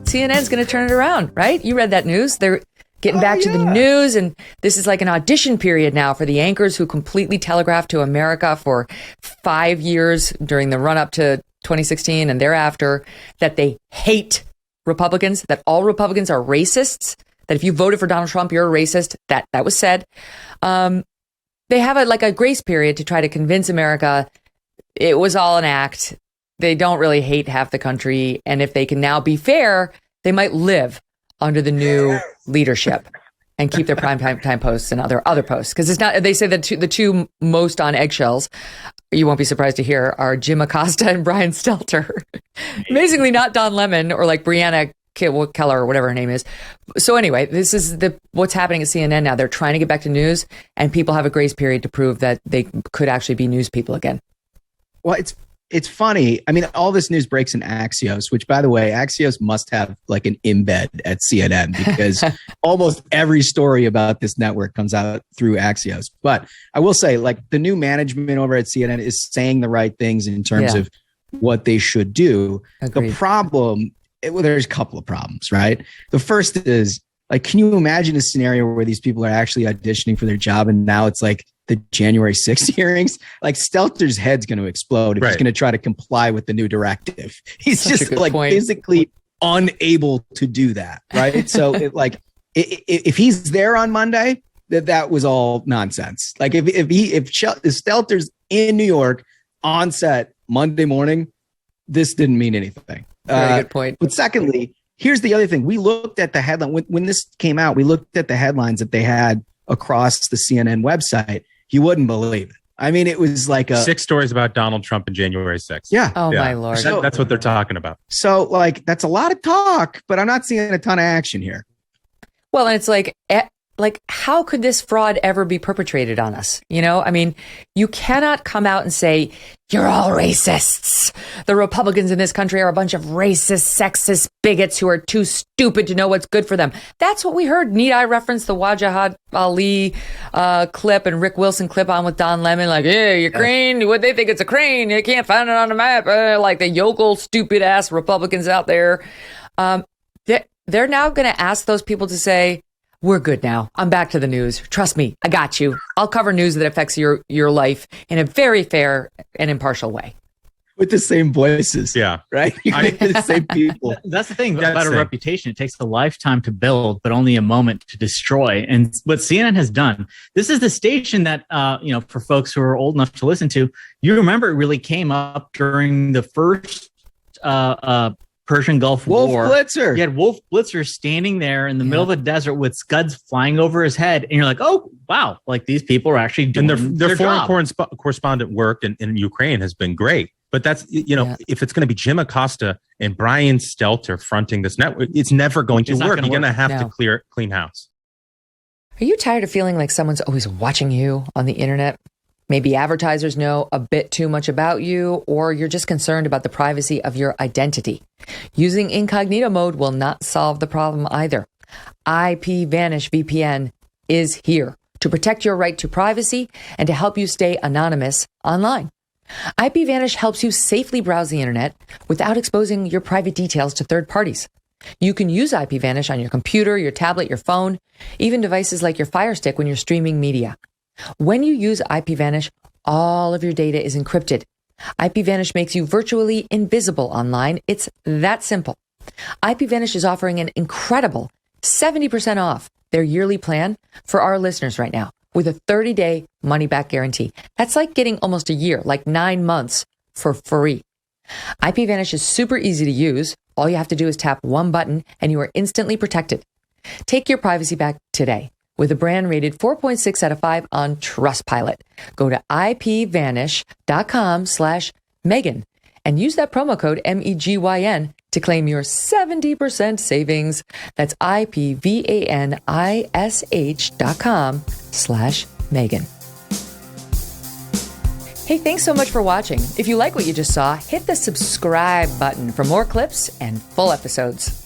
CNN's going to turn it around, right? You read that news. They're getting back to the news, and this is like an audition period now for the anchors who completely telegraphed to America for 5 years during the run-up to 2016 and thereafter that they hate Republicans, that all Republicans are racists, that if you voted for Donald Trump, you're a racist. That was said. They have a grace period to try to convince America it was all an act. They don't really hate half the country, and if they can now be fair, they might live under the new leadership and keep their prime time posts and other posts. Because it's not, they say that the two most on eggshells, you won't be surprised to hear, are Jim Acosta and Brian Stelter. Amazingly not Don Lemon or like Brianna Keller or whatever her name is. So anyway, this is what's happening at CNN now. They're trying to get back to news, and people have a grace period to prove that they could actually be news people again. Well, it's funny. I mean, all this news breaks in Axios, which, by the way, Axios must have like an embed at CNN because almost every story about this network comes out through Axios. But I will say, like, the new management over at CNN is saying the right things in terms of what they should do. Agreed. The problem, there's a couple of problems, right? The first is, like, can you imagine a scenario where these people are actually auditioning for their job and now it's like the January 6th hearings? Like, Stelter's head's going to explode if he's going to try to comply with the new directive. He's just like physically unable to do that, right? So if he's there on Monday, that was all nonsense. Like if Stelter's in New York on set Monday morning, this didn't mean anything. Very good point. But secondly, here's the other thing. We looked at the headline when this came out. We looked at the headlines that they had across the CNN website. You wouldn't believe it. I mean, it was like 6 stories about Donald Trump and January 6th. Yeah. Oh, my Lord. That's what they're talking about. So, like, that's a lot of talk, but I'm not seeing a ton of action here. Well, and it's like, how could this fraud ever be perpetrated on us? You know, I mean, you cannot come out and say, you're all racists. The Republicans in this country are a bunch of racist, sexist bigots who are too stupid to know what's good for them. That's what we heard. Need I reference the Wajahat Ali clip and Rick Wilson clip on with Don Lemon? Like, hey, your crane, what they think it's a crane. You can't find it on the map. Like the yokel, stupid ass Republicans out there. They're now going to ask those people to say, we're good now. I'm back to the news. Trust me, I got you. I'll cover news that affects your life in a very fair and impartial way. With the same voices. Yeah. Right? The same people. That's the thing about a reputation. It takes a lifetime to build, but only a moment to destroy. And what CNN has done, this is the station that, for folks who are old enough to listen to, you remember it really came up during the first Persian Gulf War. Wolf Blitzer. You had Wolf Blitzer standing there in the middle of the desert with Scuds flying over his head. And you're like, oh, wow. Like, these people are actually doing their foreign correspondent work in Ukraine has been great. But that's, if it's going to be Jim Acosta and Brian Stelter fronting this network, it's never going to work. You're going to have to clean house. Are you tired of feeling like someone's always watching you on the internet? Maybe advertisers know a bit too much about you, or you're just concerned about the privacy of your identity. Using incognito mode will not solve the problem either. IPVanish VPN is here to protect your right to privacy and to help you stay anonymous online. IPVanish helps you safely browse the internet without exposing your private details to third parties. You can use IPVanish on your computer, your tablet, your phone, even devices like your Fire Stick when you're streaming media. When you use IPVanish, all of your data is encrypted. IPVanish makes you virtually invisible online. It's that simple. IPVanish is offering an incredible 70% off their yearly plan for our listeners right now with a 30-day money-back guarantee. That's like getting almost a year, like 9 months for free. IPVanish is super easy to use. All you have to do is tap one button and you are instantly protected. Take your privacy back today with a brand rated 4.6 out of 5 on Trustpilot. Go to ipvanish.com/Megyn and use that promo code MEGYN to claim your 70% savings. That's ipvanish.com/Megyn. Hey, thanks so much for watching. If you like what you just saw, hit the subscribe button for more clips and full episodes.